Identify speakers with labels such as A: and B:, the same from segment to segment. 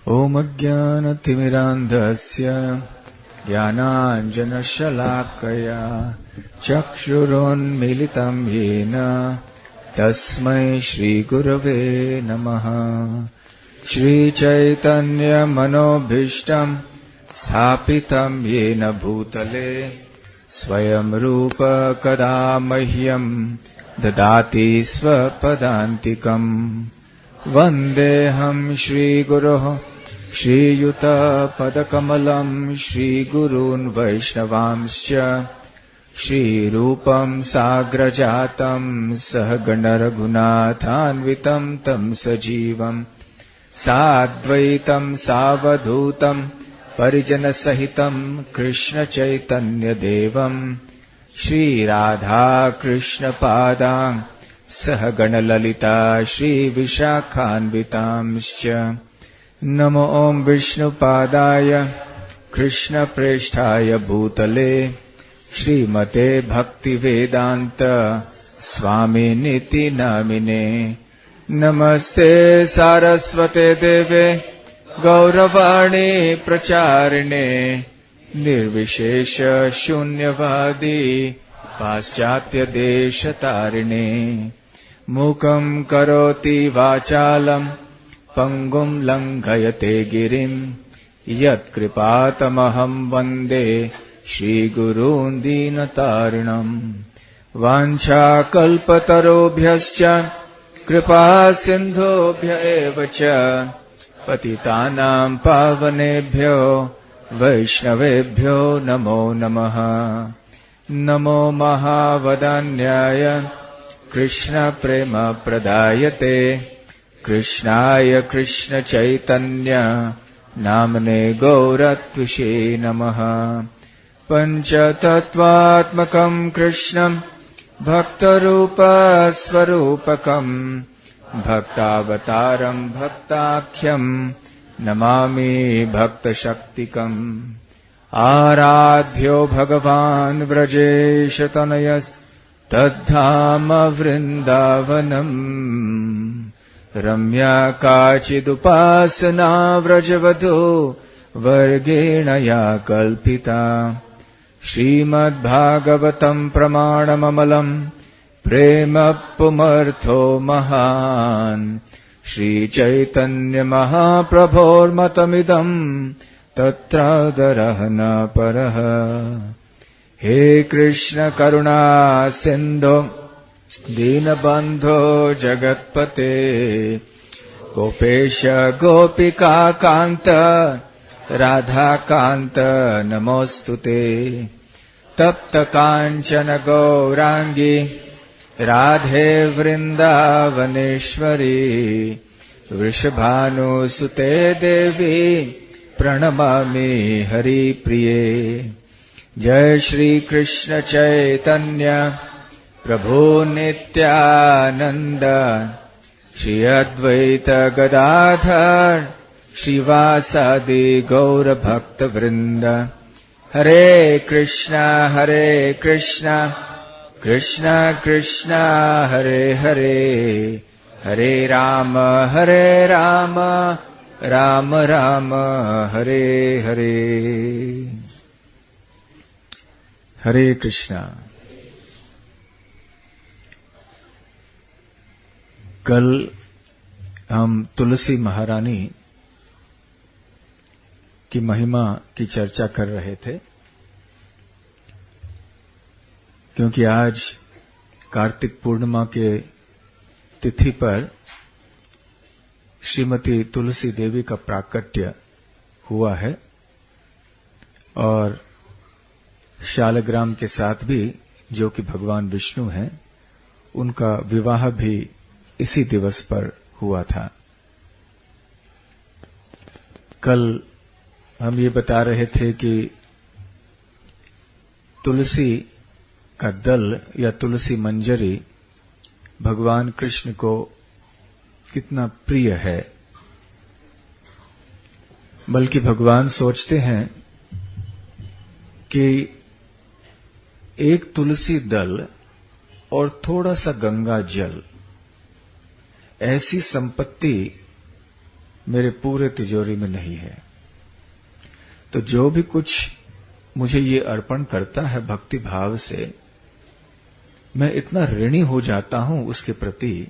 A: ओम अज्ञानतिमिरान्धस्य ज्ञानाञ्जनशलाकया चक्षुरुन्मीलितं येन तस्मै श्रीगुरवे नमः। श्रीचैतन्यमनोभीष्टं स्थापितं येन भूतले स्वयं रूप कदा मह्यं ददाति स्वपदान्तिकम्। वन्देऽहं श्रीगुरोः श्रीयुतपदकमलं श्रीगुरून् वैष्णवांश्च श्रीरूपं साग्रजातं सहगणरघुनाथान्वितं तं सजीवं साद्वैतं सावधूतं परिजनसहितं कृष्णचैतन्यदेवं श्रीराधाकृष्णपादां सहगणललिता श्रीविशाखान्वितांश्च। नमो ॐ विष्णुपादाय कृष्णप्रेष्ठाय भूतले श्रीमते भक्तिवेदान्त स्वामिनिति नामिने। नमस्ते सारस्वते देवे गौरवाणी प्रचारिणे निर्विशेष शून्यवादी पाश्चात्यदेशतारिणे। मूकं करोति वाचालं पंगुं लङ्घयते गिरिं यत्कृपातमहं वन्दे श्रीगुरून् दीनतारिणम्। वाञ्छाकल्पतरुभ्यश्च कृपा सिन्धुभ्य एव च पतितानां पावनेभ्यो वैष्णवेभ्यो नमो नमः। नमो महावदान्याय कृष्णप्रेमप्रदायते कृष्णाय कृष्णचैतन्य नाम्ने गौरत्विषे नमः। पञ्चतत्त्वात्मकं कृष्णं भक्तरूपस्वरूपकं भक्तावतारं भक्ताख्यं नमामि भक्तशक्तिकम्। आराध्यो भगवान् व्रजेशतनयस्तद्धाम वृन्दावनम्। रम्या काचिदुपासना व्रजवधू वर्गेण या कल्पिता। श्रीमद्भागवतं प्रमाणममलं प्रेम पुमर्थो महान्। श्रीचैतन्यमहाप्रभोर्मतमिदं तत्रादरः न परः। हे कृष्ण करुणा सिन्धो दीनबन्धो जगत्पते गोपेश गोपिका कान्त राधाकान्त नमोऽस्तुते। तप्त काञ्चन गौराङ्गी राधे वृन्दावनेश्वरी वृषभानुसुते देवी प्रणमामि हरिप्रिये। जय श्री कृष्ण चैतन्य प्रभु नित्यानंद श्री अद्वैत गदाधर श्रीवासादि गौर भक्त वृंद। हरे कृष्णा कृष्ण कृष्ण हरे हरे हरे राम राम राम हरे हरे। हरे कृष्णा। कल हम तुलसी महारानी की महिमा की चर्चा कर रहे थे, क्योंकि आज कार्तिक पूर्णिमा के तिथि पर श्रीमती तुलसी देवी का प्राकट्य हुआ है और शालग्राम के साथ भी, जो कि भगवान विष्णु हैं, उनका विवाह भी इसी दिवस पर हुआ था। कल हम ये बता रहे थे कि तुलसी का दल या तुलसी मंजरी भगवान कृष्ण को कितना प्रिय है। बल्कि भगवान सोचते हैं कि एक तुलसी दल और थोड़ा सा गंगा जल, ऐसी संपत्ति मेरे पूरे तिजोरी में नहीं है। तो जो भी कुछ मुझे ये अर्पण करता है भक्ति भाव से, मैं इतना ऋणी हो जाता हूं उसके प्रति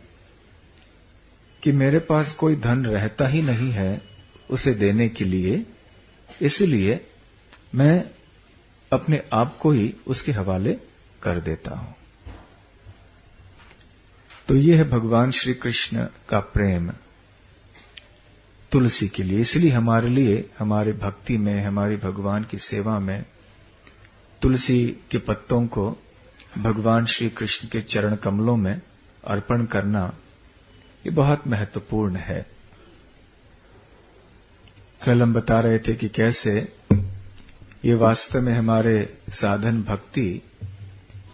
A: कि मेरे पास कोई धन रहता ही नहीं है उसे देने के लिए। इसलिए मैं अपने आप को ही उसके हवाले कर देता हूं। तो यह है भगवान श्री कृष्ण का प्रेम तुलसी के लिए। इसलिए हमारे लिए, हमारे भक्ति में, हमारी भगवान की सेवा में तुलसी के पत्तों को भगवान श्री कृष्ण के चरण कमलों में अर्पण करना ये बहुत महत्वपूर्ण है। कल हम बता रहे थे कि कैसे ये वास्तव में हमारे साधन भक्ति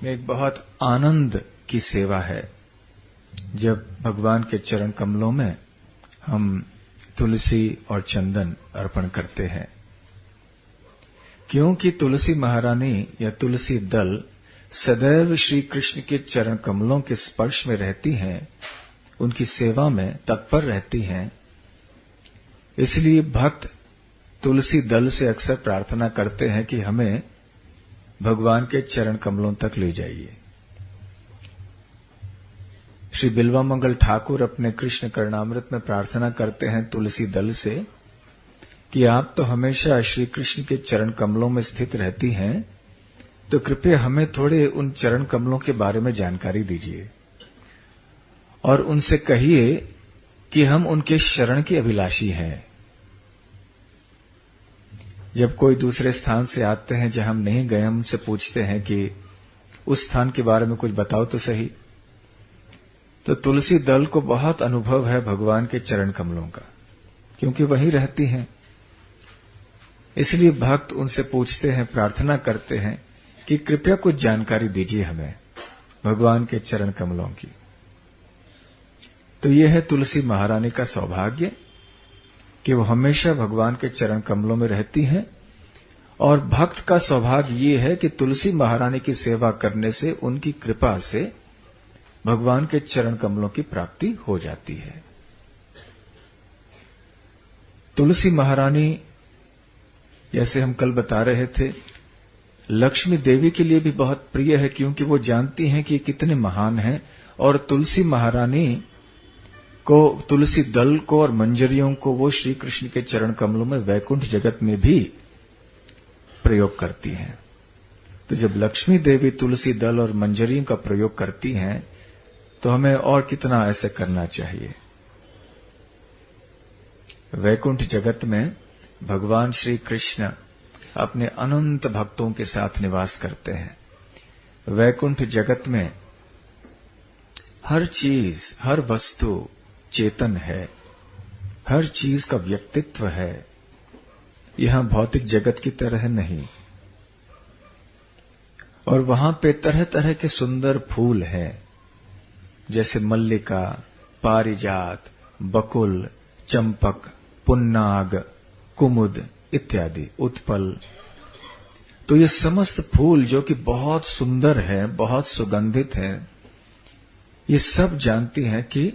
A: में एक बहुत आनंद की सेवा है, जब भगवान के चरण कमलों में हम तुलसी और चंदन अर्पण करते हैं। क्योंकि तुलसी महारानी या तुलसी दल सदैव श्री कृष्ण के चरण कमलों के स्पर्श में रहती हैं, उनकी सेवा में तत्पर रहती हैं। इसलिए भक्त तुलसी दल से अक्सर प्रार्थना करते हैं कि हमें भगवान के चरण कमलों तक ले जाइए। श्री बिल्वामंगल ठाकुर अपने कृष्ण करणामृत में प्रार्थना करते हैं तुलसी दल से कि आप तो हमेशा श्री कृष्ण के चरण कमलों में स्थित रहती हैं, तो कृपया हमें थोड़े उन चरण कमलों के बारे में जानकारी दीजिए और उनसे कहिए कि हम उनके शरण के अभिलाषी हैं। जब कोई दूसरे स्थान से आते हैं जहां हम नहीं गए, हम उनसे पूछते हैं कि उस स्थान के बारे में कुछ बताओ तो सही। तो तुलसी दल को बहुत अनुभव है भगवान के चरण कमलों का, क्योंकि वहीं रहती हैं। इसलिए भक्त उनसे पूछते हैं, प्रार्थना करते हैं कि कृपया कुछ जानकारी दीजिए हमें भगवान के चरण कमलों की। तो यह है तुलसी महारानी का सौभाग्य कि वो हमेशा भगवान के चरण कमलों में रहती हैं, और भक्त का सौभाग्य ये है कि तुलसी महारानी की सेवा करने से, उनकी कृपा से भगवान के चरण कमलों की प्राप्ति हो जाती है। तुलसी महारानी, जैसे हम कल बता रहे थे, लक्ष्मी देवी के लिए भी बहुत प्रिय है, क्योंकि वो जानती हैं कि कितने महान हैं, और तुलसी महारानी को, तुलसी दल को और मंजरियों को वो श्री कृष्ण के चरण कमलों में वैकुंठ जगत में भी प्रयोग करती हैं। तो जब लक्ष्मी देवी तुलसी दल और मंजरियों का प्रयोग करती हैं, तो हमें और कितना ऐसे करना चाहिए। वैकुंठ जगत में भगवान श्री कृष्ण अपने अनंत भक्तों के साथ निवास करते हैं। वैकुंठ जगत में हर चीज, हर वस्तु चेतन है, हर चीज का व्यक्तित्व है। यहां भौतिक जगत की तरह नहीं। और वहां पे तरह तरह के सुंदर फूल हैं, जैसे मल्लिका, पारिजात, बकुल, चंपक, पुन्नाग, कुमुद इत्यादि, उत्पल। तो ये समस्त फूल जो कि बहुत सुंदर हैं, बहुत सुगंधित हैं, ये सब जानती हैं कि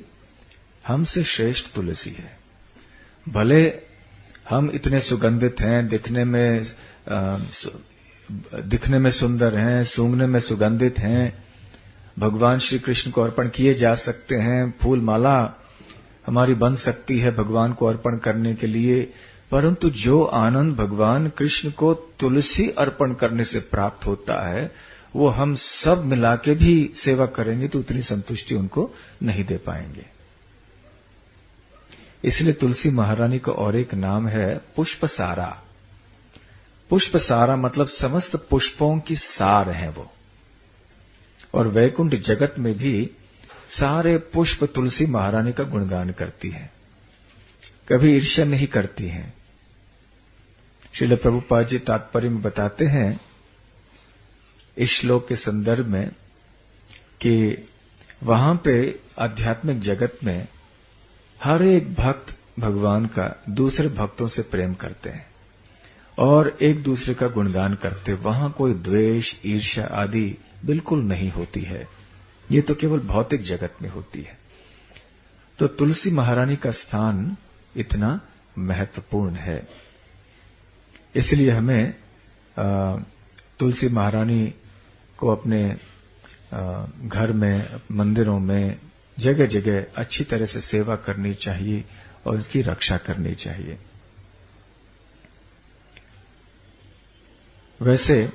A: हमसे श्रेष्ठ तुलसी है। भले हम इतने सुगंधित हैं, दिखने में सुंदर हैं, सूंघने में सुगंधित हैं, भगवान श्री कृष्ण को अर्पण किए जा सकते हैं, फूल माला हमारी बन सकती है भगवान को अर्पण करने के लिए, परंतु जो आनंद भगवान कृष्ण को तुलसी अर्पण करने से प्राप्त होता है, वो हम सब मिला के भी सेवा करेंगे तो उतनी संतुष्टि उनको नहीं दे पाएंगे। इसलिए तुलसी महारानी का और एक नाम है पुष्पसारा। पुष्पसारा मतलब समस्त पुष्पों की सार है वो। और वैकुंठ जगत में भी सारे पुष्प तुलसी महारानी का गुणगान करती हैं, कभी ईर्ष्या नहीं करती हैं। श्रील प्रभुपाद जी तात्पर्य में बताते हैं इस श्लोक के संदर्भ में कि वहां पे आध्यात्मिक जगत में हर एक भक्त भगवान का दूसरे भक्तों से प्रेम करते हैं और एक दूसरे का गुणगान करते। वहां कोई द्वेष, ईर्ष्या आदि बिल्कुल नहीं होती है। ये तो केवल भौतिक जगत में होती है। तो तुलसी महारानी का स्थान इतना महत्वपूर्ण है। इसलिए हमें तुलसी महारानी को अपने घर में, मंदिरों में, जगह जगह अच्छी तरह से सेवा करनी चाहिए और उसकी रक्षा करनी चाहिए। वैसे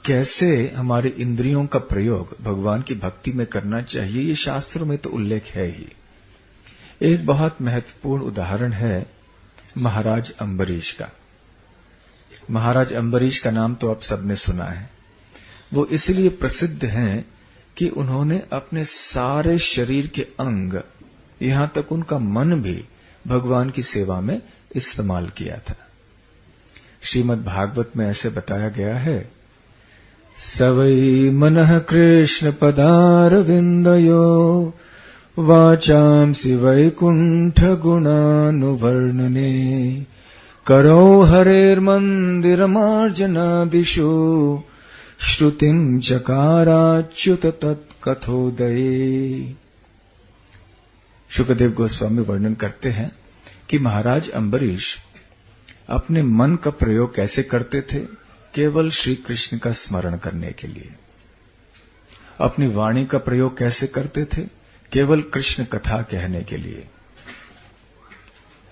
A: कैसे हमारी इंद्रियों का प्रयोग भगवान की भक्ति में करना चाहिए, ये शास्त्रों में तो उल्लेख है ही। एक बहुत महत्वपूर्ण उदाहरण है महाराज अम्बरीश का। महाराज अम्बरीश का नाम तो आप सबने सुना है। वो इसलिए प्रसिद्ध हैं कि उन्होंने अपने सारे शरीर के अंग, यहां तक उनका मन भी भगवान की सेवा में इस्तेमाल किया था। श्रीमद् भागवत में ऐसे बताया गया है, सवै मनः कृष्ण पदारविंदयो वाचांसि वैकुंठ गुणानुवर्णने करो हरेर्मन्दिरमार्जनादिषु श्रुतिं चकाराच्युत तत्कथोदये। शुकदेव गोस्वामी वर्णन करते हैं कि महाराज अम्बरीश अपने मन का प्रयोग कैसे करते थे, केवल श्री कृष्ण का स्मरण करने के लिए। अपनी वाणी का प्रयोग कैसे करते थे, केवल कृष्ण कथा कहने के लिए।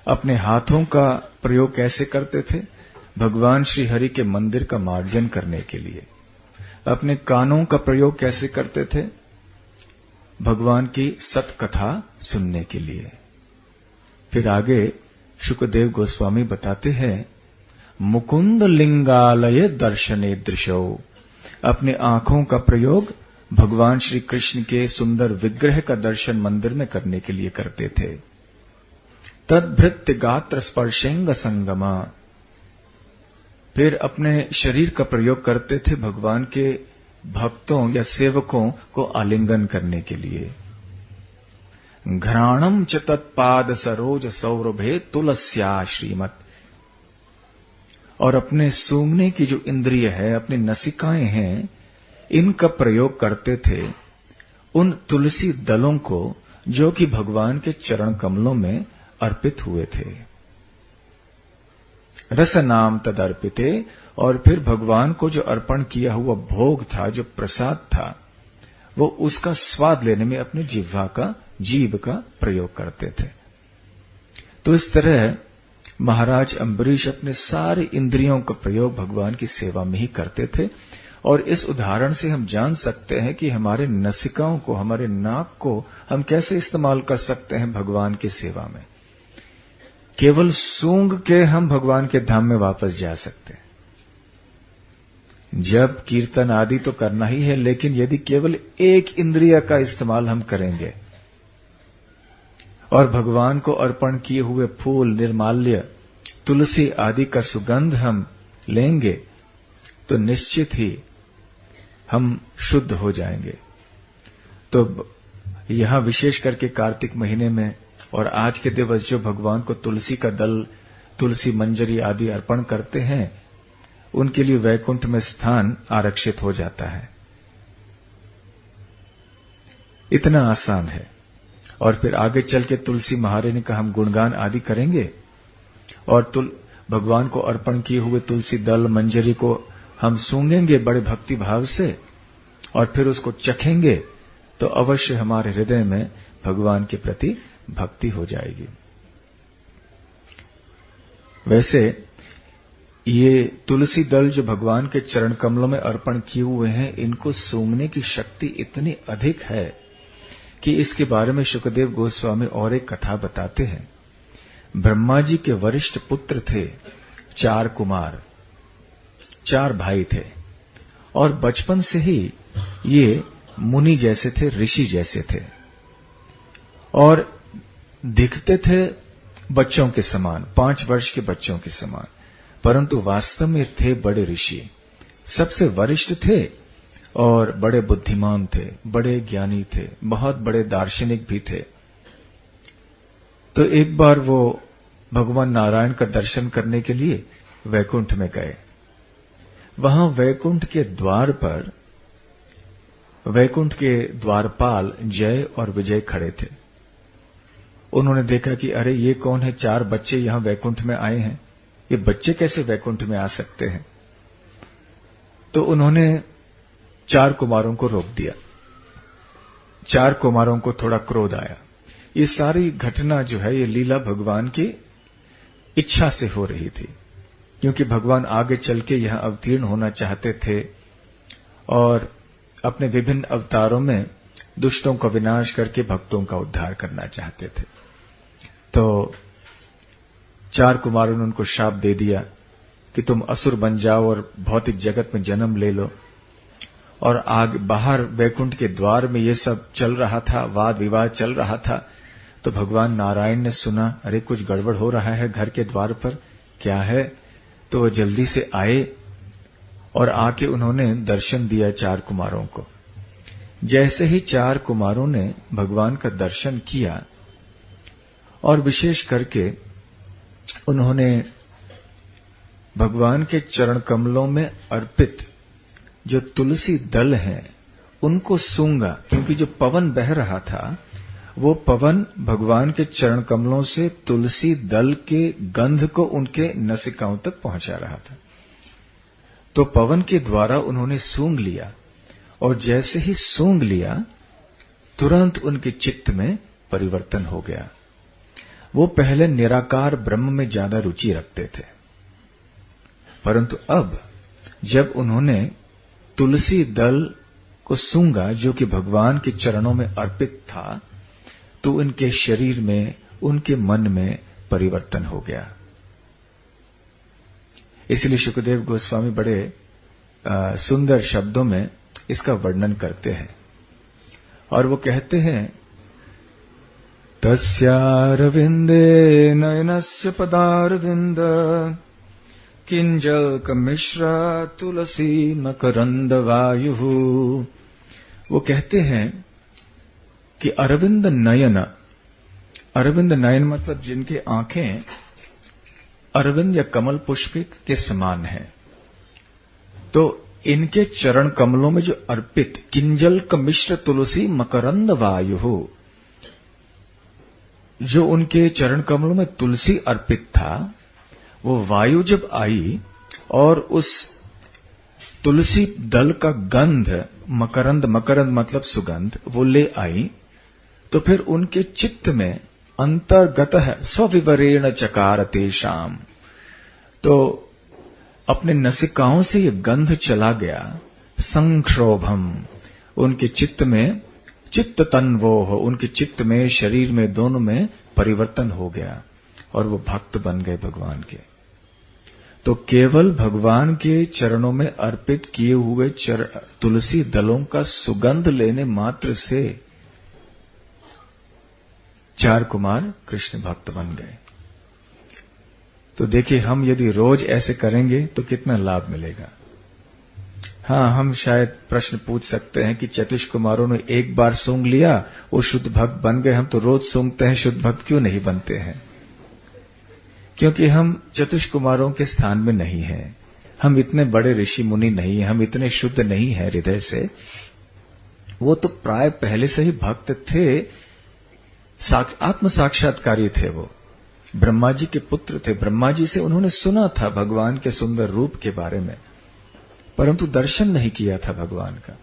A: अपने हाथों का प्रयोग कैसे करते थे, भगवान श्री हरि के मंदिर का मार्जन करने के लिए। अपने कानों का प्रयोग कैसे करते थे, भगवान की सतकथा सुनने के लिए। फिर आगे शुकदेव गोस्वामी बताते हैं, मुकुंद लिंगालय दर्शने दृशो, अपने आंखों का प्रयोग भगवान श्री कृष्ण के सुंदर विग्रह का दर्शन मंदिर में करने के लिए करते थे। तद्भृत्य गात्र स्पर्शेंग संगमा, फिर अपने शरीर का प्रयोग करते थे भगवान के भक्तों या सेवकों को आलिंगन करने के लिए। घ्राणम च तत्पाद सरोज सौरभे तुलस्या श्रीमत, और अपने सूंघने की जो इंद्रिय है, अपनी नसिकाएं हैं, इनका प्रयोग करते थे उन तुलसी दलों को जो कि भगवान के चरण कमलों में अर्पित हुए थे। रस नाम तद अर्पिते, और फिर भगवान को जो अर्पण किया हुआ भोग था, जो प्रसाद था, वो उसका स्वाद लेने में अपने जीभ का प्रयोग करते थे। तो इस तरह महाराज अम्बरीश अपने सारे इंद्रियों का प्रयोग भगवान की सेवा में ही करते थे। और इस उदाहरण से हम जान सकते हैं कि हमारे नसिकाओं को, हमारे नाक को हम कैसे इस्तेमाल कर सकते हैं भगवान की सेवा में। केवल सूंघ के हम भगवान के धाम में वापस जा सकते हैं। जब कीर्तन आदि तो करना ही है, लेकिन यदि केवल एक इंद्रिय का इस्तेमाल हम करेंगे और भगवान को अर्पण किए हुए फूल, निर्माल्य, तुलसी आदि का सुगंध हम लेंगे, तो निश्चित ही हम शुद्ध हो जाएंगे। तो यहां विशेष करके कार्तिक महीने में और आज के दिवस जो भगवान को तुलसी का दल, तुलसी मंजरी आदि अर्पण करते हैं, उनके लिए वैकुंठ में स्थान आरक्षित हो जाता है। इतना आसान है। और फिर आगे चल के तुलसी महारानी का हम गुणगान आदि करेंगे और भगवान को अर्पण किए हुए तुलसी दल, मंजरी को हम सूंघेंगे बड़े भक्ति भाव से और फिर उसको चखेंगे, तो अवश्य हमारे हृदय में भगवान के प्रति भक्ति हो जाएगी। वैसे ये तुलसी दल जो भगवान के चरण कमलों में अर्पण किए हुए हैं, इनको सूंघने की शक्ति इतनी अधिक है कि इसके बारे में शुकदेव गोस्वामी और एक कथा बताते हैं। ब्रह्मा जी के वरिष्ठ पुत्र थे 4 कुमार, 4 भाई थे, और बचपन से ही ये मुनि जैसे थे, ऋषि जैसे थे, और दिखते थे बच्चों के समान, 5 वर्ष के बच्चों के समान, परंतु वास्तव में थे बड़े ऋषि। सबसे वरिष्ठ थे और बड़े बुद्धिमान थे, बड़े ज्ञानी थे, बहुत बड़े दार्शनिक भी थे। तो एक बार वो भगवान नारायण का दर्शन करने के लिए वैकुंठ में गए। वहां वैकुंठ के द्वार पर वैकुंठ के द्वारपाल जय और विजय खड़े थे। उन्होंने देखा कि अरे ये कौन है, 4 बच्चे यहां वैकुंठ में आए हैं, ये बच्चे कैसे वैकुंठ में आ सकते हैं। तो उन्होंने 4 कुमारों को रोक दिया। 4 कुमारों को थोड़ा क्रोध आया। ये सारी घटना जो है ये लीला भगवान की इच्छा से हो रही थी, क्योंकि भगवान आगे चल के यहां अवतीर्ण होना चाहते थे और अपने विभिन्न अवतारों में दुष्टों का विनाश करके भक्तों का उद्धार करना चाहते थे। तो 4 कुमारों ने उनको शाप दे दिया कि तुम असुर बन जाओ और भौतिक जगत में जन्म ले लो। और आगे बाहर वैकुंठ के द्वार में ये सब चल रहा था, वाद विवाद चल रहा था। तो भगवान नारायण ने सुना, अरे कुछ गड़बड़ हो रहा है घर के द्वार पर, क्या है। तो वो जल्दी से आए और आके उन्होंने दर्शन दिया 4 कुमारों को। जैसे ही 4 कुमारों ने भगवान का दर्शन किया और विशेष करके उन्होंने भगवान के चरण कमलों में अर्पित जो तुलसी दल है उनको सूंघा, क्योंकि जो पवन बह रहा था वो पवन भगवान के चरण कमलों से तुलसी दल के गंध को उनके नसिकाओं तक पहुंचा रहा था। तो पवन के द्वारा उन्होंने सूंघ लिया और जैसे ही सूंघ लिया तुरंत उनके चित्त में परिवर्तन हो गया। वो पहले निराकार ब्रह्म में ज्यादा रुचि रखते थे, परंतु अब जब उन्होंने तुलसी दल को सूंघा जो कि भगवान के चरणों में अर्पित था, तो उनके शरीर में, उनके मन में परिवर्तन हो गया। इसलिए शुकदेव गोस्वामी बड़े सुंदर शब्दों में इसका वर्णन करते हैं और वो कहते हैं, तस्यारविंदे नयनस्य पदारविंद किंजल्क मिश्रा तुलसी मकरंद वायुः। वो कहते हैं कि अरविंद नयन, अरविंद नयन मतलब जिनकी आंखें अरविंद या कमल पुष्प के समान है, तो इनके चरण कमलों में जो अर्पित किंजल्क मिश्र तुलसी मकरंद वायुः, जो उनके चरण कमलों में तुलसी अर्पित था, वो वायु जब आई और उस तुलसी दल का गंध, मकरंद, मकरंद मतलब सुगंध, वो ले आई, तो फिर उनके चित्त में अंतर्गतः स्वविवरेण चकार तेषाम, तो अपने नसिकाओं से ये गंध चला गया। संक्षोभम, उनके चित्त में, चित्त तन्वोह, उनके चित्त में, शरीर में, दोनों में परिवर्तन हो गया और वो भक्त बन गए भगवान के। तो केवल भगवान के चरणों में अर्पित किए हुए तुलसी दलों का सुगंध लेने मात्र से 4 कुमार कृष्ण भक्त बन गए। तो देखिए, हम यदि रोज ऐसे करेंगे तो कितना लाभ मिलेगा। हाँ, हम शायद प्रश्न पूछ सकते हैं कि चतुष कुमारों ने एक बार सूंघ लिया, वो शुद्ध भक्त बन गए, हम तो रोज सूंघते हैं, शुद्ध भक्त क्यों नहीं बनते हैं? क्योंकि हम चतुष कुमारों के स्थान में नहीं हैं। हम इतने बड़े ऋषि मुनि नहीं हैं, हम इतने शुद्ध नहीं हैं हृदय से। वो तो प्राय पहले से ही भक्त थे, आत्म साक्षात्कारी थे। वो ब्रह्मा जी के पुत्र थे। ब्रह्मा जी से उन्होंने सुना था भगवान के सुंदर रूप के बारे में, परंतु दर्शन नहीं किया था भगवान का।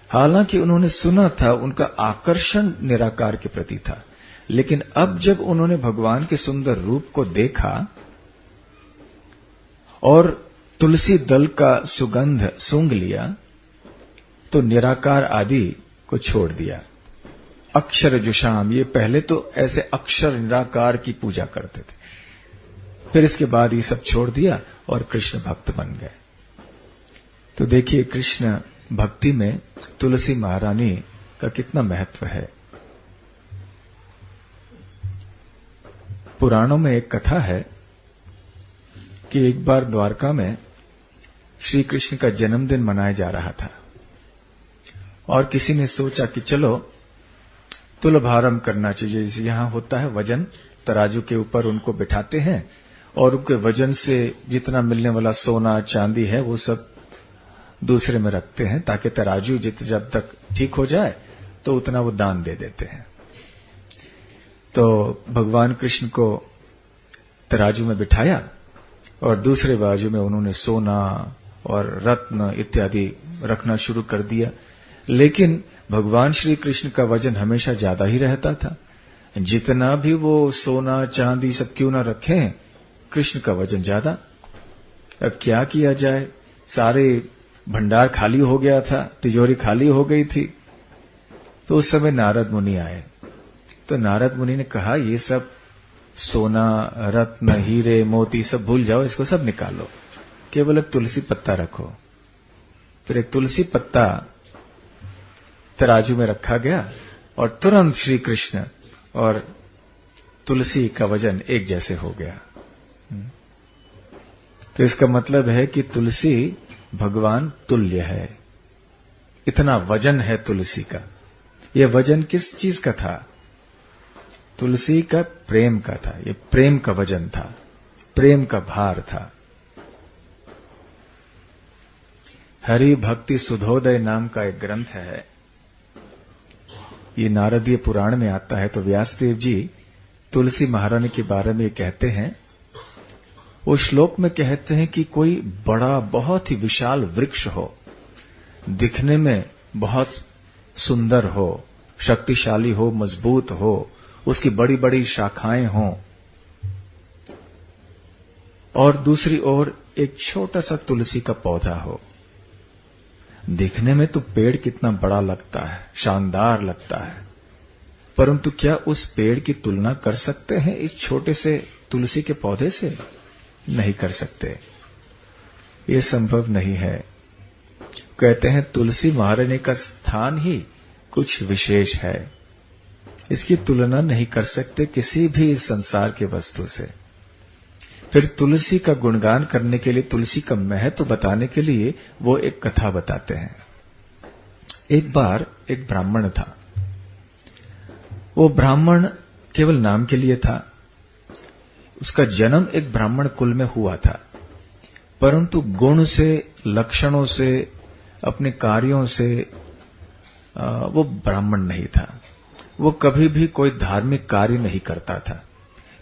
A: हालांकि उन्होंने सुना था, उनका आकर्षण निराकार के प्रति था, लेकिन अब जब उन्होंने भगवान के सुंदर रूप को देखा और तुलसी दल का सुगंध सूंघ लिया, तो निराकार आदि को छोड़ दिया। अक्षर जुषाम, ये पहले तो ऐसे अक्षर निराकार की पूजा करते थे, फिर इसके बाद ये सब छोड़ दिया और कृष्ण भक्त बन गए। तो देखिए, कृष्ण भक्ति में तुलसी महारानी का कितना महत्व है। पुराणों में एक कथा है कि एक बार द्वारका में श्री कृष्ण का जन्मदिन मनाया जा रहा था और किसी ने सोचा कि चलो तुलभारम करना चाहिए। जैसे यहां होता है वजन, तराजू के ऊपर उनको बिठाते हैं और उनके वजन से जितना मिलने वाला सोना चांदी है वो सब दूसरे में रखते हैं, ताकि तराजू जब तक ठीक हो जाए तो उतना वो दान दे देते हैं। तो भगवान कृष्ण को तराजू में बिठाया और दूसरे बाजू में उन्होंने सोना और रत्न इत्यादि रखना शुरू कर दिया। लेकिन भगवान श्री कृष्ण का वजन हमेशा ज्यादा ही रहता था। जितना भी वो सोना चांदी सब क्यों ना रखें, कृष्ण का वजन ज्यादा। अब क्या किया जाए, सारे भंडार खाली हो गया था, तिजोरी खाली हो गई थी। तो उस समय नारद मुनि आए। तो नारद मुनि ने कहा, ये सब सोना रत्न हीरे मोती सब भूल जाओ, इसको सब निकालो, केवल एक तुलसी पत्ता रखो। फिर एक तुलसी पत्ता तराजू में रखा गया और तुरंत श्री कृष्ण और तुलसी का वजन एक जैसे हो गया। तो इसका मतलब है कि तुलसी भगवान तुल्य है, इतना वजन है तुलसी का। यह वजन किस चीज का था? तुलसी का प्रेम का था। ये प्रेम का वजन था, प्रेम का भार था। हरि भक्ति सुधोदय नाम का एक ग्रंथ है, ये नारदीय पुराण में आता है। तो व्यासदेव जी तुलसी महारानी के बारे में कहते हैं, वो श्लोक में कहते हैं कि कोई बड़ा बहुत ही विशाल वृक्ष हो, दिखने में बहुत सुंदर हो, शक्तिशाली हो, मजबूत हो, उसकी बड़ी बड़ी शाखाएं हों, और दूसरी ओर एक छोटा सा तुलसी का पौधा हो। दिखने में तो पेड़ कितना बड़ा लगता है, शानदार लगता है, परंतु क्या उस पेड़ की तुलना कर सकते हैं इस छोटे से तुलसी के पौधे से? नहीं कर सकते, ये संभव नहीं है। कहते हैं तुलसी महारानी का स्थान ही कुछ विशेष है, इसकी तुलना नहीं कर सकते किसी भी इस संसार के वस्तु से। फिर तुलसी का गुणगान करने के लिए, तुलसी का महत्व बताने के लिए वो एक कथा बताते हैं। एक बार एक ब्राह्मण था। वो ब्राह्मण केवल नाम के लिए था। उसका जन्म एक ब्राह्मण कुल में हुआ था, परंतु गुण से, लक्षणों से, अपने कार्यों से वो ब्राह्मण नहीं था। वो कभी भी कोई धार्मिक कार्य नहीं करता था,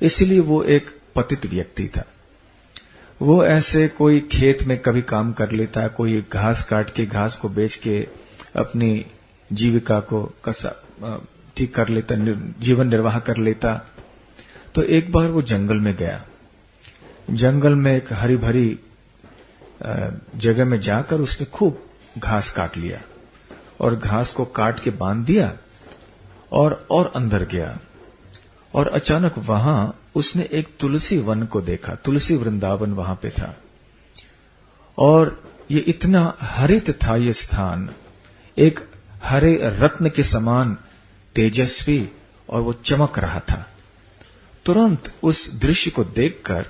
A: इसलिए वो एक पतित व्यक्ति था। वो ऐसे कोई खेत में कभी काम कर लेता, कोई घास काट के, घास को बेच के अपनी जीविका को ठीक कर लेता, जीवन निर्वाह कर लेता। तो एक बार वो जंगल में गया। जंगल में एक हरी भरी जगह में जाकर उसने खूब घास काट लिया और घास को काट के बांध दिया और अंदर गया। और अचानक वहां उसने एक तुलसी वन को देखा। तुलसी वृंदावन वहां पे था और ये इतना हरित था ये स्थान, एक हरे रत्न के समान तेजस्वी, और वो चमक रहा था। तुरंत उस दृश्य को देखकर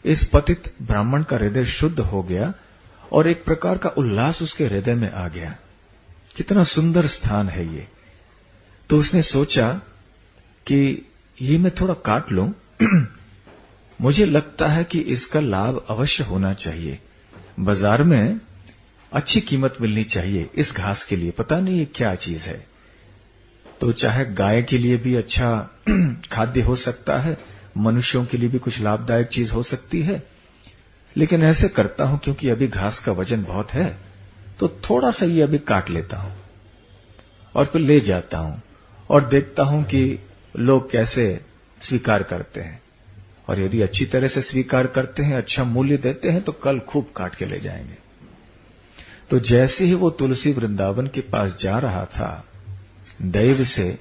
A: इस पतित ब्राह्मण का हृदय शुद्ध हो गया और एक प्रकार का उल्लास उसके हृदय में आ गया। कितना सुंदर स्थान है ये। तो उसने सोचा कि ये मैं थोड़ा काट लूं, मुझे लगता है कि इसका लाभ अवश्य होना चाहिए। बाजार में अच्छी कीमत मिलनी चाहिए इस घास के लिए, पता नहीं ये क्या चीज है। तो चाहे गाय के लिए भी अच्छा खाद्य हो सकता है, मनुष्यों के लिए भी कुछ लाभदायक चीज हो सकती है, लेकिन ऐसे करता हूं क्योंकि अभी घास का वजन बहुत है, तो थोड़ा सा ये अभी काट लेता हूं और फिर ले जाता हूं और देखता हूं कि लोग कैसे स्वीकार करते हैं। और यदि अच्छी तरह से स्वीकार करते हैं, अच्छा मूल्य देते हैं, तो कल खूब काट के ले जाएंगे। तो जैसे ही वो तुलसी वृंदावन के पास जा रहा था, दैव से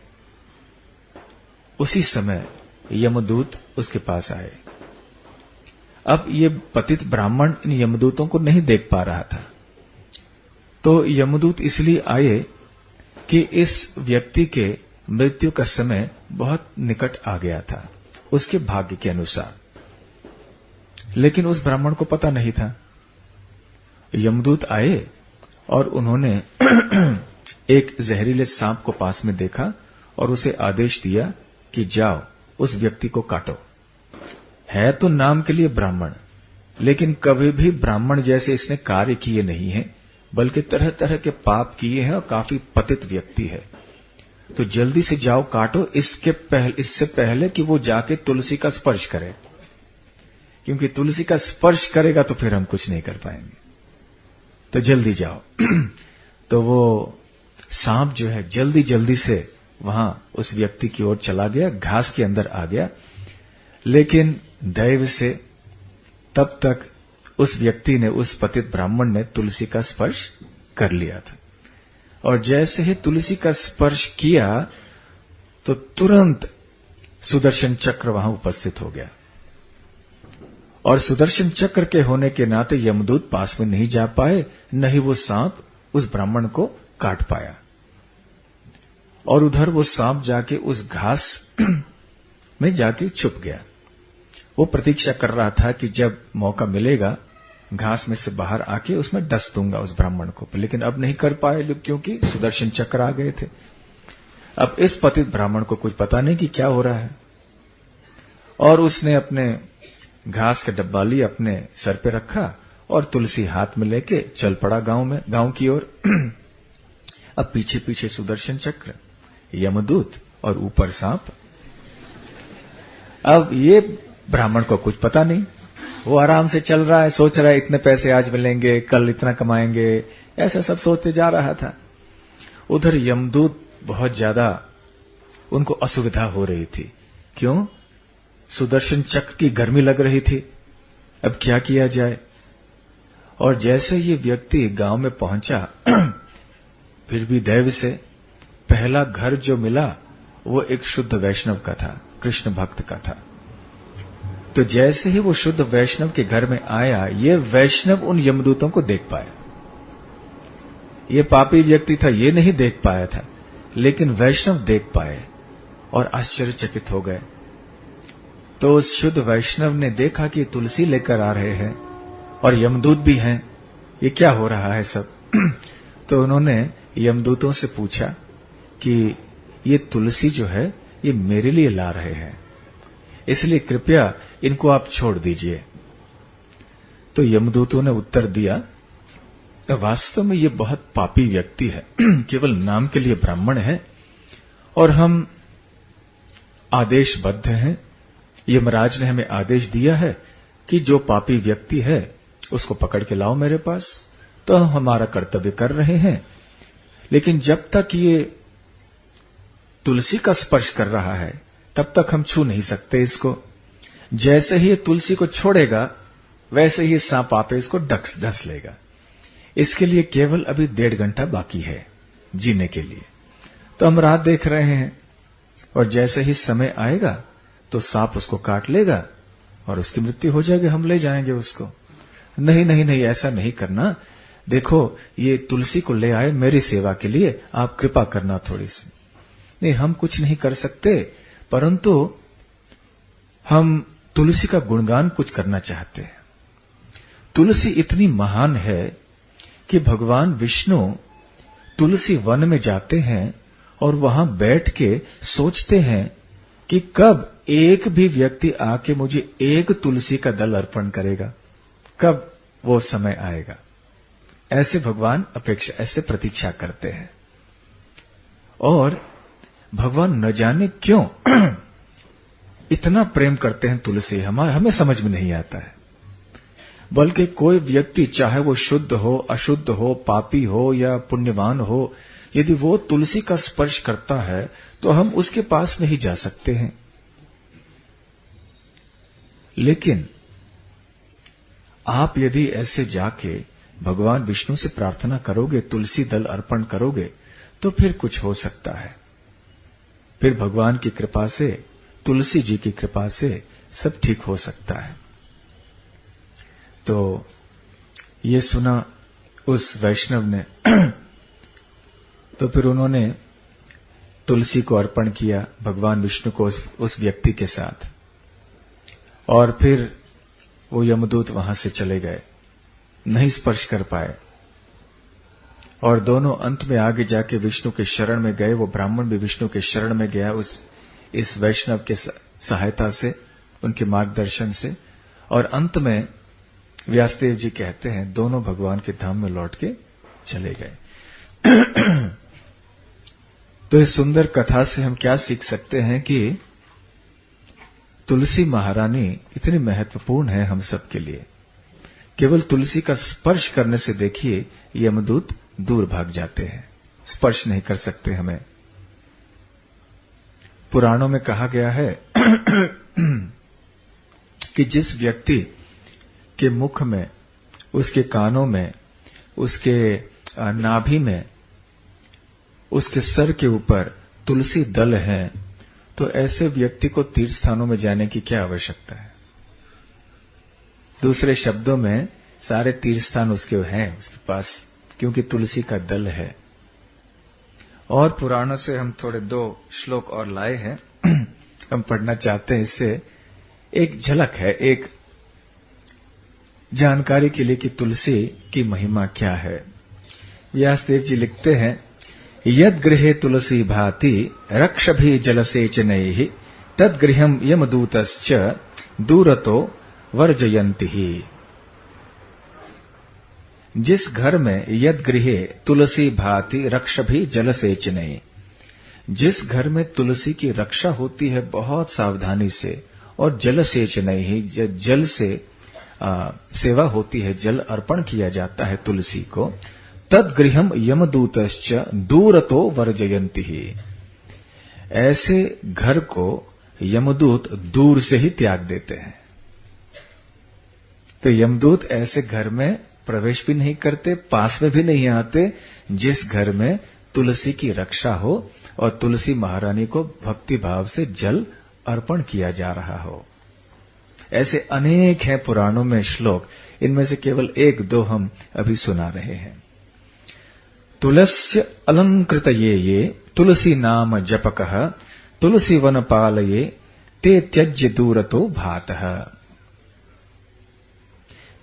A: उसी समय यमदूत उसके पास आए। अब ये पतित ब्राह्मण इन यमदूतों को नहीं देख पा रहा था। तो यमदूत इसलिए आए कि इस व्यक्ति के मृत्यु का समय बहुत निकट आ गया था, उसके भाग्य के अनुसार। लेकिन उस ब्राह्मण को पता नहीं था। यमदूत आए और उन्होंने एक जहरीले सांप को पास में देखा और उसे आदेश दिया कि जाओ उस व्यक्ति को काटो। है तो नाम के लिए ब्राह्मण, लेकिन कभी भी ब्राह्मण जैसे इसने कार्य किए नहीं है, बल्कि तरह तरह के पाप किए हैं और काफी पतित व्यक्ति है। तो जल्दी से जाओ काटो, इससे पहले कि वो जाके तुलसी का स्पर्श करे, क्योंकि तुलसी का स्पर्श करेगा तो फिर हम कुछ नहीं कर पाएंगे, तो जल्दी जाओ। तो वो सांप जो है जल्दी जल्दी से वहां उस व्यक्ति की ओर चला गया, घास के अंदर आ गया, लेकिन दैव से तब तक उस व्यक्ति ने, उस पतित ब्राह्मण ने तुलसी का स्पर्श कर लिया था। और जैसे ही तुलसी का स्पर्श किया तो तुरंत सुदर्शन चक्र वहां उपस्थित हो गया। और सुदर्शन चक्र के होने के नाते यमदूत पास में नहीं जा पाए, न ही वो सांप उस ब्राह्मण को काट पाया। और उधर वो सांप जाके उस घास में जाके छुप गया। वो प्रतीक्षा कर रहा था कि जब मौका मिलेगा घास में से बाहर आके उसमें डस दूंगा उस ब्राह्मण को, लेकिन अब नहीं कर पाए क्योंकि सुदर्शन चक्र आ गए थे। अब इस पतित ब्राह्मण को कुछ पता नहीं कि क्या हो रहा है, और उसने अपने घास का डब्बा लिया, अपने सर पे रखा और तुलसी हाथ में लेके चल पड़ा गांव की ओर। अब पीछे पीछे सुदर्शन चक्र, यमदूत और ऊपर सांप। अब ये ब्राह्मण को कुछ पता नहीं, वो आराम से चल रहा है, सोच रहा है इतने पैसे आज मिलेंगे, कल इतना कमाएंगे, ऐसा सब सोचते जा रहा था। उधर यमदूत बहुत ज्यादा उनको असुविधा हो रही थी। क्यों? सुदर्शन चक्र की गर्मी लग रही थी, अब क्या किया जाए। और जैसे ये व्यक्ति गांव में पहुंचा फिर भी दैव से पहला घर जो मिला वो एक शुद्ध वैष्णव का था, कृष्ण भक्त का था। तो जैसे ही वो शुद्ध वैष्णव के घर में आया, ये वैष्णव उन यमदूतों को देख पाया। ये पापी व्यक्ति था, ये नहीं देख पाया था, लेकिन वैष्णव देख पाए और आश्चर्यचकित हो गए। तो उस शुद्ध वैष्णव ने देखा कि तुलसी लेकर आ रहे हैं और यमदूत भी हैं, ये क्या हो रहा है सब। तो उन्होंने यमदूतों से पूछा कि ये तुलसी जो है ये मेरे लिए ला रहे हैं, इसलिए कृपया इनको आप छोड़ दीजिए। तो यमदूतों ने उत्तर दिया, वास्तव में ये बहुत पापी व्यक्ति है, केवल नाम के लिए ब्राह्मण है और हम आदेशबद्ध हैं। यमराज ने हमें आदेश दिया है कि जो पापी व्यक्ति है उसको पकड़ के लाओ मेरे पास। तो हम हमारा कर्तव्य कर रहे हैं, लेकिन जब तक ये तुलसी का स्पर्श कर रहा है तब तक हम छू नहीं सकते इसको। जैसे ही ये तुलसी को छोड़ेगा वैसे ही सांप आपे इसको ढस लेगा। इसके लिए केवल अभी 1.5 घंटा बाकी है जीने के लिए। तो हम राह देख रहे हैं और जैसे ही समय आएगा तो सांप उसको काट लेगा और उसकी मृत्यु हो जाएगी, हम ले जाएंगे उसको। नहीं नहीं नहीं, ऐसा नहीं करना। देखो ये तुलसी को ले आए मेरी सेवा के लिए, आप कृपा करना थोड़ी सी। नहीं, हम कुछ नहीं कर सकते, परंतु हम तुलसी का गुणगान कुछ करना चाहते हैं। तुलसी इतनी महान है कि भगवान विष्णु तुलसी वन में जाते हैं और वहां बैठ के सोचते हैं कि कब एक भी व्यक्ति आके मुझे एक तुलसी का दल अर्पण करेगा, कब वो समय आएगा। ऐसे भगवान ऐसे प्रतीक्षा करते हैं। और भगवान न जाने क्यों इतना प्रेम करते हैं तुलसी, हमें समझ में नहीं आता है। बल्कि कोई व्यक्ति चाहे वो शुद्ध हो, अशुद्ध हो, पापी हो या पुण्यवान हो, यदि वो तुलसी का स्पर्श करता है तो हम उसके पास नहीं जा सकते हैं। लेकिन आप यदि ऐसे जाके भगवान विष्णु से प्रार्थना करोगे, तुलसी दल अर्पण करोगे, तो फिर कुछ हो सकता है। फिर भगवान की कृपा से, तुलसी जी की कृपा से सब ठीक हो सकता है। तो ये सुना उस वैष्णव ने तो फिर उन्होंने तुलसी को अर्पण किया भगवान विष्णु को उस व्यक्ति के साथ। और फिर वो यमदूत वहां से चले गए, नहीं स्पर्श कर पाए। और दोनों अंत में आगे जाके विष्णु के शरण में गए। वो ब्राह्मण भी विष्णु के शरण में गया इस वैष्णव के सहायता से, उनके मार्गदर्शन से। और अंत में व्यासदेव जी कहते हैं दोनों भगवान के धाम में लौट के चले गए। तो इस सुंदर कथा से हम क्या सीख सकते हैं कि तुलसी महारानी इतनी महत्वपूर्ण है हम सबके लिए। केवल तुलसी का स्पर्श करने से देखिए यमदूत दूर भाग जाते हैं, स्पर्श नहीं कर सकते हमें। पुराणों में कहा गया है कि जिस व्यक्ति के मुख में, उसके कानों में, उसके नाभि में, उसके सर के ऊपर तुलसी दल है, तो ऐसे व्यक्ति को तीर्थ स्थानों में जाने की क्या आवश्यकता है। दूसरे शब्दों में सारे तीर्थ स्थान उसके हैं, उसके पास, क्योंकि तुलसी का दल है। और पुराणों से हम थोड़े 2 श्लोक और लाए हैं, हम पढ़ना चाहते हैं। इससे एक झलक है, एक जानकारी के लिए कि तुलसी की महिमा क्या है। व्यासदेव जी लिखते हैं, यद गृहे तुलसी भाति रक्षभी जलसेचनैः तद गृहम यमदूतश्च दूरतो वर्जयन्ति ही। जिस घर में यद गृहे तुलसी भाति रक्षभी जलसेचनैः, जिस घर में तुलसी की रक्षा होती है बहुत सावधानी से, और जलसेचनैः, जल से सेवा होती है, जल अर्पण किया जाता है तुलसी को, तद गृहम यमदूतश्च दूरतो वर्जयन्ति ही। ऐसे घर को यमदूत दूर से ही त्याग देते हैं। तो यमदूत ऐसे घर में प्रवेश भी नहीं करते, पास में भी नहीं आते जिस घर में तुलसी की रक्षा हो और तुलसी महारानी को भक्ति भाव से जल अर्पण किया जा रहा हो। ऐसे अनेक हैं पुराणों में श्लोक, इनमें से केवल 1-2 हम अभी सुना रहे हैं। तुलस्य अलंकृत ये तुलसी नाम जपकः तुलसी वन पालये ते त्यज्य दूरतो भातः।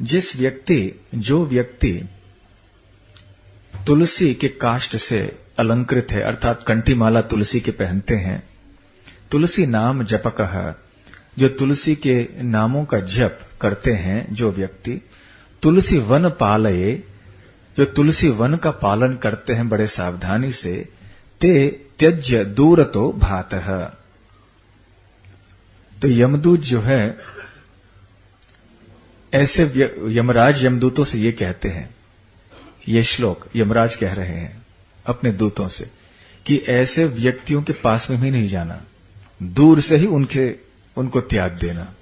A: जो व्यक्ति तुलसी के काष्ठ से अलंकृत है, अर्थात कंठीमाला तुलसी के पहनते हैं, तुलसी नाम जपकः, जो तुलसी के नामों का जप करते हैं जो व्यक्ति, तुलसी वन पालये, जो तुलसी वन का पालन करते हैं बड़े सावधानी से, ते त्यज्य दूरतो भातः। तो यमदूत जो है, ऐसे यमराज यमदूतों से ये कहते हैं, ये श्लोक यमराज कह रहे हैं अपने दूतों से कि ऐसे व्यक्तियों के पास में भी नहीं जाना, दूर से ही उनको त्याग देना।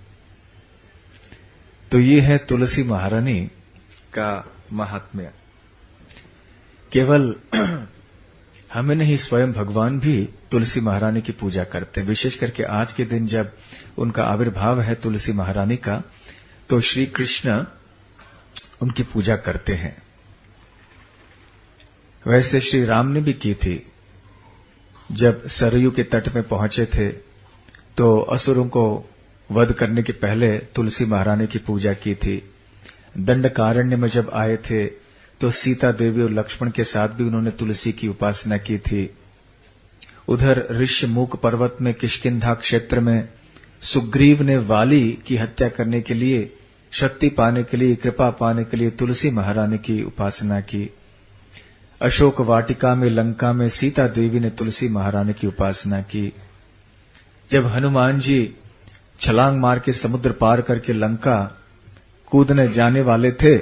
A: तो ये है तुलसी महारानी का महात्म्य। केवल हमें नहीं, स्वयं भगवान भी तुलसी महारानी की पूजा करते हैं। विशेष करके आज के दिन जब उनका आविर्भाव है तुलसी महारानी का, तो श्री कृष्ण उनकी पूजा करते हैं। वैसे श्री राम ने भी की थी। जब सरयू के तट में पहुंचे थे तो असुरों को वध करने के पहले तुलसी महारानी की पूजा की थी। दंडकारण्य में जब आए थे तो सीता देवी और लक्ष्मण के साथ भी उन्होंने तुलसी की उपासना की थी। उधर ऋष्यमुख पर्वत में किष्किंधा क्षेत्र में सुग्रीव ने वाली की हत्या करने के लिए, शक्ति पाने के लिए, कृपा पाने के लिए तुलसी महारानी की उपासना की। अशोक वाटिका में लंका में सीता देवी ने तुलसी महारानी की उपासना की। जब हनुमान जी छलांग मार के समुद्र पार करके लंका कूदने जाने वाले थे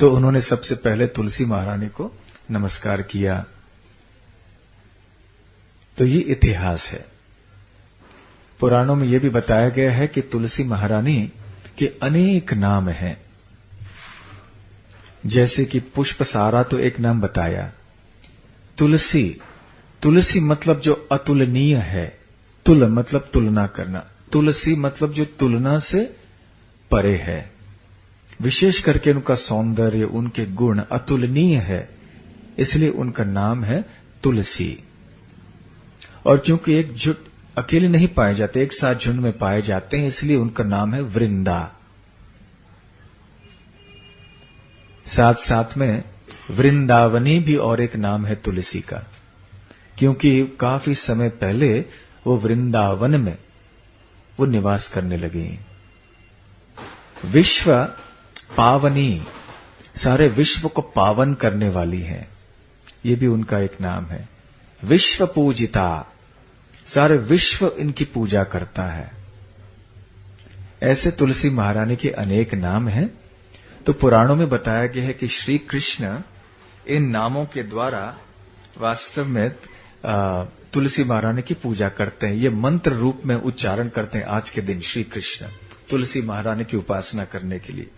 A: तो उन्होंने सबसे पहले तुलसी महारानी को नमस्कार किया। तो ये इतिहास है। पुराणों में यह भी बताया गया है कि तुलसी महारानी के अनेक नाम हैं। जैसे कि पुष्पसारा तो एक नाम बताया। तुलसी, तुलसी मतलब जो अतुलनीय है। तुल मतलब तुलना करना, तुलसी मतलब जो तुलना से परे है। विशेष करके उनका सौंदर्य, उनके गुण अतुलनीय है, इसलिए उनका नाम है तुलसी। और क्योंकि एक झुंड अकेले नहीं पाए जाते, एक साथ झुंड में पाए जाते हैं, इसलिए उनका नाम है वृंदा। साथ साथ में वृंदावनी भी और एक नाम है तुलसी का, क्योंकि काफी समय पहले वो वृंदावन में वो निवास करने लगी। विश्व पावनी, सारे विश्व को पावन करने वाली है, ये भी उनका एक नाम है। विश्व पूजिता, सारे विश्व इनकी पूजा करता है। ऐसे तुलसी महारानी के अनेक नाम हैं। तो पुराणों में बताया गया है कि श्री कृष्ण इन नामों के द्वारा वास्तव में तुलसी महारानी की पूजा करते हैं। ये मंत्र रूप में उच्चारण करते हैं आज के दिन श्री कृष्ण तुलसी महारानी की उपासना करने के लिए।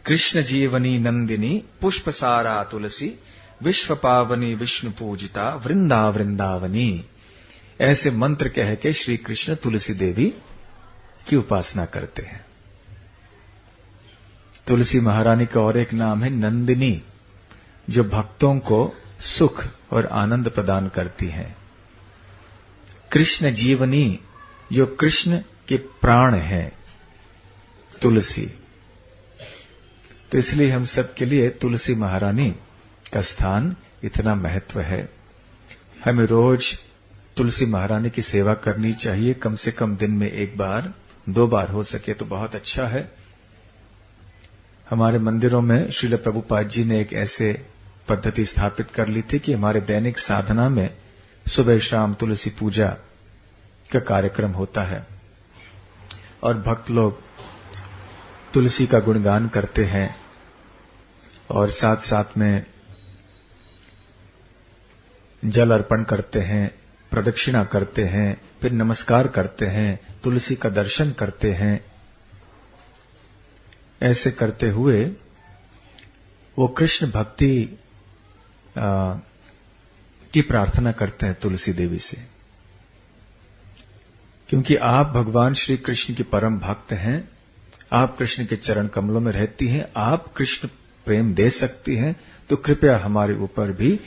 A: कृष्ण जीवनी नंदिनी पुष्पसारा तुलसी, विश्व पावनी विष्णु पूजिता, वृंदा वृंदावनी। ऐसे मंत्र कह के श्री कृष्ण तुलसी देवी की उपासना करते हैं। तुलसी महारानी का और एक नाम है नंदिनी, जो भक्तों को सुख और आनंद प्रदान करती हैं। कृष्ण जीवनी, जो कृष्ण के प्राण हैं, तुलसी। तो इसलिए हम सब के लिए तुलसी महारानी का स्थान इतना महत्व है। हमें रोज तुलसी महारानी की सेवा करनी चाहिए, कम से कम दिन में 1 बार 2 बार हो सके तो बहुत अच्छा है। हमारे मंदिरों में श्रील प्रभुपाद जी ने एक ऐसे पद्धति स्थापित कर ली थी कि हमारे दैनिक साधना में सुबह शाम तुलसी पूजा का कार्यक्रम होता है और भक्त लोग तुलसी का गुणगान करते हैं और साथ साथ में जल अर्पण करते हैं, प्रदक्षिणा करते हैं, फिर नमस्कार करते हैं, तुलसी का दर्शन करते हैं। ऐसे करते हुए वो कृष्ण भक्ति की प्रार्थना करते हैं तुलसी देवी से, क्योंकि आप भगवान श्री कृष्ण की परम भक्त हैं। आप कृष्ण के चरण कमलों में रहती हैं, आप कृष्ण प्रेम दे सकती हैं, तो कृपया हमारे ऊपर भी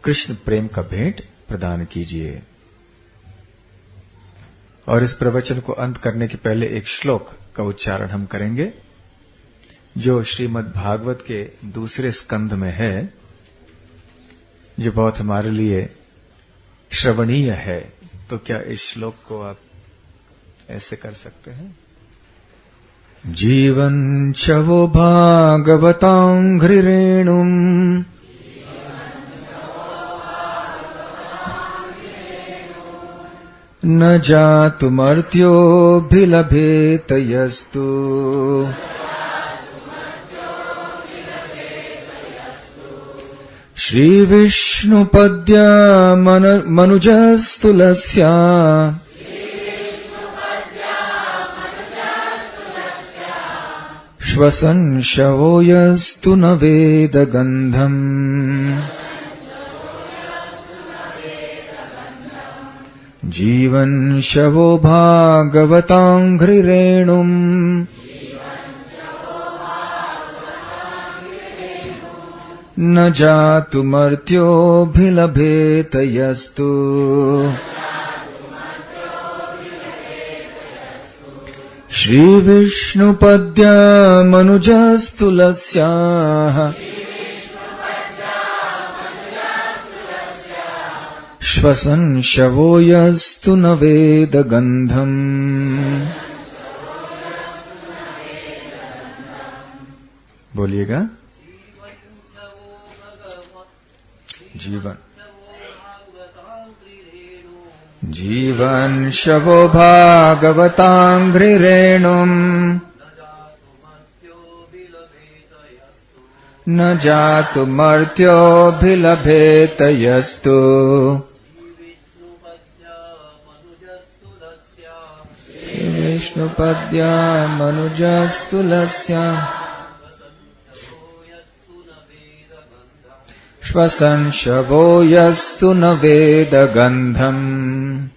A: कृष्ण प्रेम का भेंट प्रदान कीजिए। और इस प्रवचन को अंत करने के पहले एक श्लोक का उच्चारण हम करेंगे, जो श्रीमद् भागवत के 2 स्कंध में है, जो बहुत हमारे लिए श्रवणीय है। तो क्या इस श्लोक को आप ऐसे कर सकते हैं? जीवन शवो भागवतांघ्रिरेणुम् न जातुमर्त्योऽभिलभेत यस्तु श्रीविष्णुपद्या मनुजस्तुलस्या श्वसन् शवो यस्तु न वेद गन्धम् जीवन शवो भागवतांघ्रिरेणुम् न जातुमर्त्योऽभिलभेत यस्तु श्रीविष्णुपद्या मनुजस्तुलस्याः श्वसन् शवो यस्तु न वेद गन्धम्। बोलिएगा। जीवन शवो भागवतांघ्रिरेणुम् न जातुमर्त्योऽभिलभेत यस्तु विष्णुपद्या मनुजस्तुलस्या श्वसन् शवो यस्तु न वेद गन्धम्।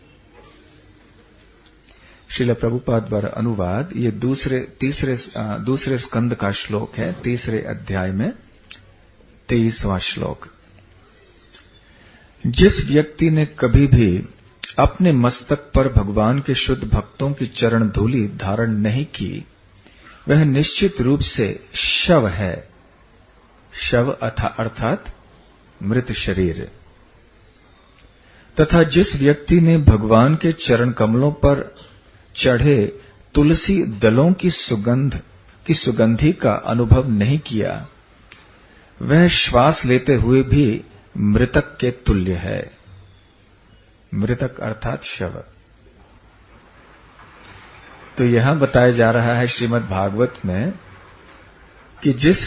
A: श्रील प्रभुपाद द्वारा अनुवाद। ये दूसरे स्कंद का श्लोक है, 3 अध्याय में 23वां श्लोक। जिस व्यक्ति ने कभी भी अपने मस्तक पर भगवान के शुद्ध भक्तों की चरण धूलि धारण नहीं की, वह निश्चित रूप से शव है। शव अर्थात मृत शरीर। तथा जिस व्यक्ति ने भगवान के चरण कमलों पर चढ़े तुलसी दलों की सुगंधि का अनुभव नहीं किया, वह श्वास लेते हुए भी मृतक के तुल्य है। मृतक अर्थात शव। तो यहां बताया जा रहा है श्रीमद् भागवत में कि जिस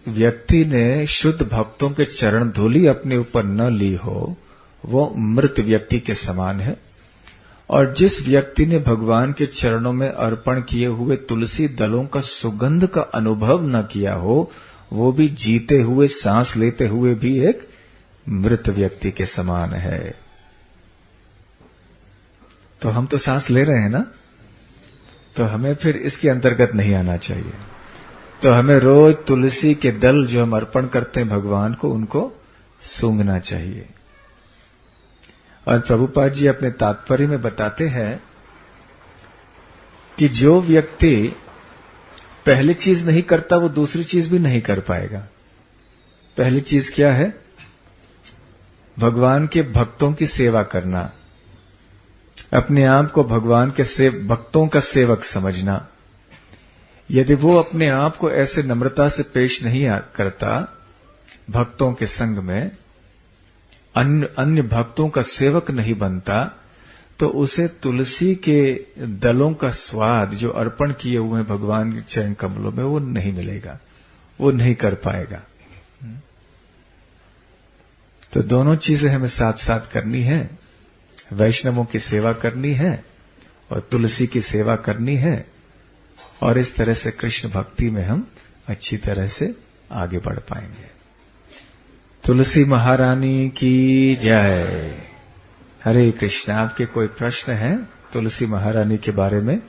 A: व्यक्ति ने शुद्ध भक्तों के चरण धूलि अपने ऊपर न ली हो वो मृत व्यक्ति के समान है, और जिस व्यक्ति ने भगवान के चरणों में अर्पण किए हुए तुलसी दलों का सुगंध का अनुभव न किया हो वो भी जीते हुए सांस लेते हुए भी एक मृत व्यक्ति के समान है। तो हम तो सांस ले रहे हैं ना, तो हमें फिर इसके अंतर्गत नहीं आना चाहिए। तो हमें रोज तुलसी के दल जो हम अर्पण करते हैं भगवान को, उनको सूंघना चाहिए। और प्रभुपाद जी अपने तात्पर्य में बताते हैं कि जो व्यक्ति पहली चीज नहीं करता वो दूसरी चीज भी नहीं कर पाएगा। पहली चीज क्या है? भगवान के भक्तों की सेवा करना, अपने आप को भगवान के भक्तों का सेवक समझना। यदि वो अपने आप को ऐसे नम्रता से पेश नहीं करता भक्तों के संग में, अन्य भक्तों का सेवक नहीं बनता, तो उसे तुलसी के दलों का स्वाद जो अर्पण किए हुए हैं भगवान के चरण कमलों में वो नहीं मिलेगा, वो नहीं कर पाएगा। तो दोनों चीजें हमें साथ साथ करनी है, वैष्णवों की सेवा करनी है और तुलसी की सेवा करनी है, और इस तरह से कृष्ण भक्ति में हम अच्छी तरह से आगे बढ़ पाएंगे। तुलसी महारानी की जय। हरे कृष्ण। आपके कोई प्रश्न है तुलसी महारानी के बारे में?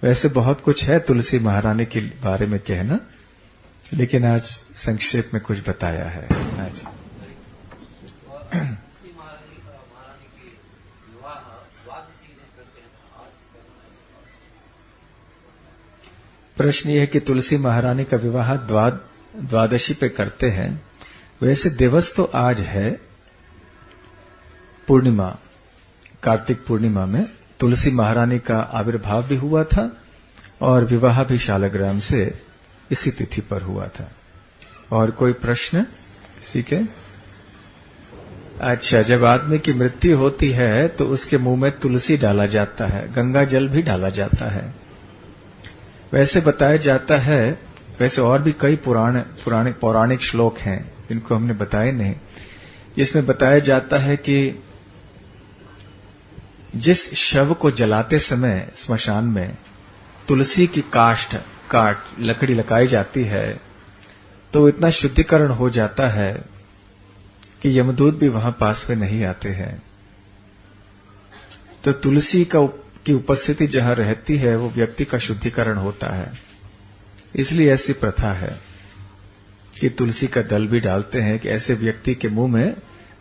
A: वैसे बहुत कुछ है तुलसी महारानी के बारे में कहना, लेकिन आज संक्षेप में कुछ बताया है आज। प्रश्न यह है कि तुलसी महारानी का विवाह द्वादशी पे करते हैं। वैसे दिवस तो आज है पूर्णिमा, कार्तिक पूर्णिमा में तुलसी महारानी का आविर्भाव भी हुआ था और विवाह भी शालग्राम से इसी तिथि पर हुआ था। और कोई प्रश्न किसी के? अच्छा, जब आदमी की मृत्यु होती है तो उसके मुंह में तुलसी डाला जाता है, गंगा जल भी डाला जाता है। वैसे बताया जाता है, वैसे और भी कई पुराने पौराणिक श्लोक हैं जिनको हमने बताए नहीं, जिसमें बताया जाता है कि जिस शव को जलाते समय स्मशान में तुलसी की काट लकड़ी लगाई जाती है तो इतना शुद्धिकरण हो जाता है कि यमदूत भी वहां पास में नहीं आते हैं। तो तुलसी की उपस्थिति जहां रहती है वो व्यक्ति का शुद्धिकरण होता है। इसलिए ऐसी प्रथा है कि तुलसी का दल भी डालते हैं कि ऐसे व्यक्ति के मुंह में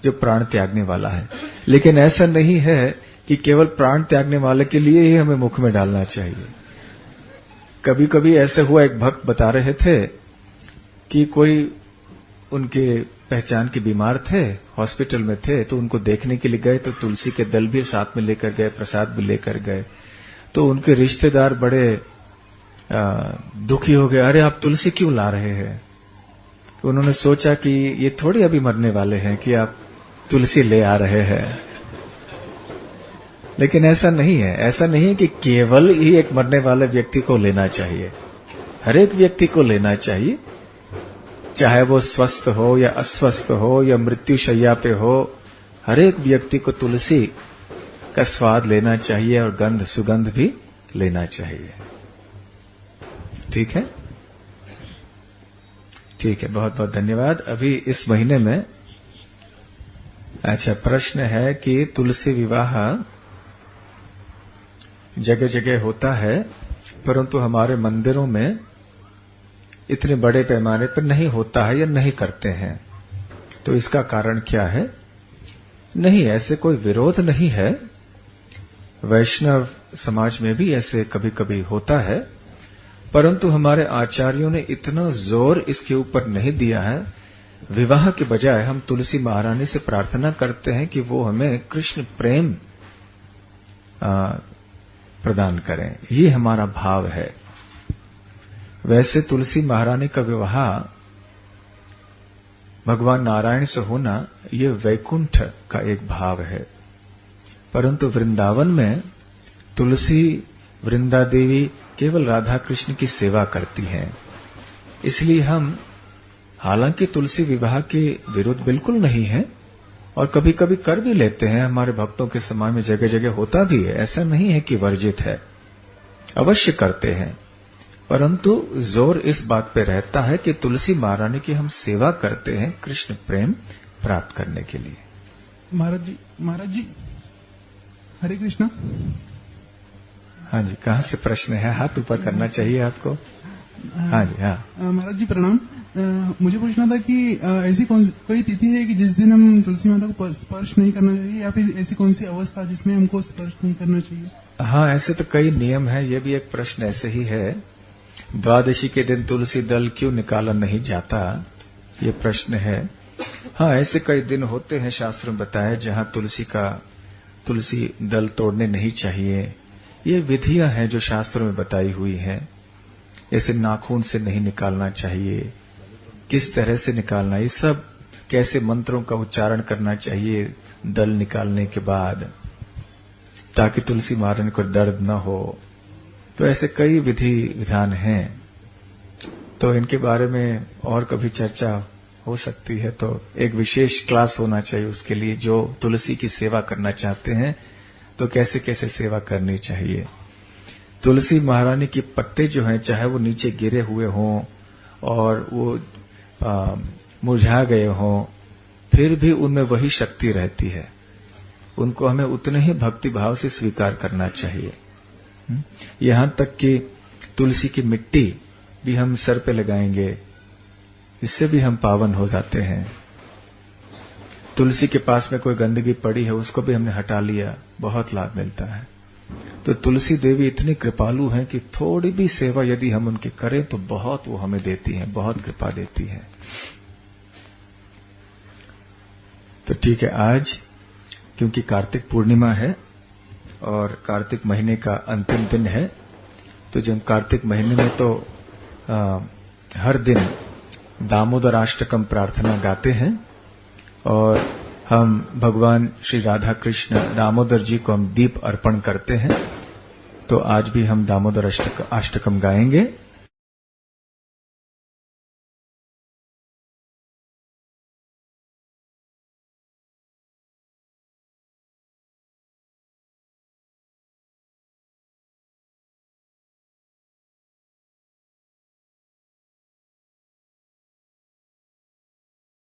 A: जो प्राण त्यागने वाला है। लेकिन ऐसा नहीं है कि केवल प्राण त्यागने वाले के लिए ही हमें मुख में डालना चाहिए। कभी कभी ऐसे हुआ, एक भक्त बता रहे थे कि कोई उनके पहचान के बीमार थे, हॉस्पिटल में थे, तो उनको देखने के लिए गए तो तुलसी के दल भी साथ में लेकर गए, प्रसाद भी लेकर गए। तो उनके रिश्तेदार बड़े दुखी हो गए, अरे आप तुलसी क्यों ला रहे हैं? उन्होंने सोचा कि ये थोड़ी अभी मरने वाले हैं कि आप तुलसी ले आ रहे हैं। लेकिन ऐसा नहीं है, ऐसा नहीं है कि केवल ही एक मरने वाले व्यक्ति को लेना चाहिए। हर एक व्यक्ति को लेना चाहिए, चाहे वो स्वस्थ हो या अस्वस्थ हो या मृत्यु शैया पे हो, हर एक व्यक्ति को तुलसी का स्वाद लेना चाहिए और गंध सुगंध भी लेना चाहिए। ठीक है, ठीक है, बहुत बहुत धन्यवाद। अभी इस महीने में अच्छा प्रश्न है कि तुलसी विवाह जगह जगह होता है, परंतु हमारे मंदिरों में इतने बड़े पैमाने पर नहीं होता है या नहीं करते हैं, तो इसका कारण क्या है? नहीं, ऐसे कोई विरोध नहीं है। वैष्णव समाज में भी ऐसे कभी कभी होता है, परंतु हमारे आचार्यों ने इतना जोर इसके ऊपर नहीं दिया है। विवाह के बजाय हम तुलसी महारानी से प्रार्थना करते हैं कि वो हमें कृष्ण प्रेम प्रदान करें, ये हमारा भाव है। वैसे तुलसी महारानी का विवाह भगवान नारायण से होना ये वैकुंठ का एक भाव है। परंतु वृंदावन में तुलसी वृंदा देवी केवल राधा कृष्ण की सेवा करती हैं। इसलिए हम हालांकि तुलसी विवाह के विरुद्ध बिल्कुल नहीं है और कभी कभी कर भी लेते हैं, हमारे भक्तों के समाज में जगह जगह होता भी है, ऐसा नहीं है कि वर्जित है, अवश्य करते हैं। परंतु जोर इस बात पे रहता है कि तुलसी महारानी की हम सेवा करते हैं कृष्ण प्रेम प्राप्त करने के लिए।
B: महाराज जी हरे कृष्णा।
A: हाँ जी, कहाँ से प्रश्न है? हाथ ऊपर करना चाहिए आपको। हाँ जी, हाँ
B: महाराज जी प्रणाम। मुझे पूछना था कि ऐसी कोई तिथि है कि जिस दिन हम तुलसी माता को स्पर्श नहीं करना चाहिए, या फिर ऐसी कौन सी अवस्था जिसमें हमको स्पर्श नहीं करना चाहिए?
A: हाँ, ऐसे तो कई नियम है, ये भी एक प्रश्न ऐसे ही है। द्वादशी के दिन तुलसी दल क्यों निकाला नहीं जाता, ये प्रश्न है। हाँ, ऐसे कई दिन होते हैं शास्त्र में बताया जहाँ तुलसी दल तोड़ने नहीं चाहिए। ये विधियां हैं जो शास्त्रों में बताई हुई हैं। जैसे नाखून से नहीं निकालना चाहिए, किस तरह से निकालना, ये सब कैसे मंत्रों का उच्चारण करना चाहिए दल निकालने के बाद, ताकि तुलसी महारानी को दर्द न हो। तो ऐसे कई विधि विधान हैं, तो इनके बारे में और कभी चर्चा हो सकती है। तो एक विशेष क्लास होना चाहिए उसके लिए, जो तुलसी की सेवा करना चाहते हैं तो कैसे कैसे सेवा करनी चाहिए। तुलसी महारानी की पत्ते जो हैं, चाहे वो नीचे गिरे हुए हों और वो मुरझा गए हों, फिर भी उनमें वही शक्ति रहती है। उनको हमें उतने ही भक्ति भाव से स्वीकार करना चाहिए। यहां तक कि तुलसी की मिट्टी भी हम सर पे लगाएंगे, इससे भी हम पावन हो जाते हैं। तुलसी के पास में कोई गंदगी पड़ी है, उसको भी हमने हटा लिया, बहुत लाभ मिलता है। तो तुलसी देवी इतनी कृपालु हैं कि थोड़ी भी सेवा यदि हम उनकी करें तो बहुत वो हमें देती हैं, बहुत कृपा देती हैं। तो ठीक है, आज क्योंकि कार्तिक पूर्णिमा है और कार्तिक महीने का अंतिम दिन है, तो जब कार्तिक महीने में तो हर दिन दामोदर अष्टकम प्रार्थना गाते हैं और हम भगवान श्री राधा कृष्ण दामोदर जी को हम दीप अर्पण करते हैं। तो आज भी हम दामोदर अष्टकम गाएंगे।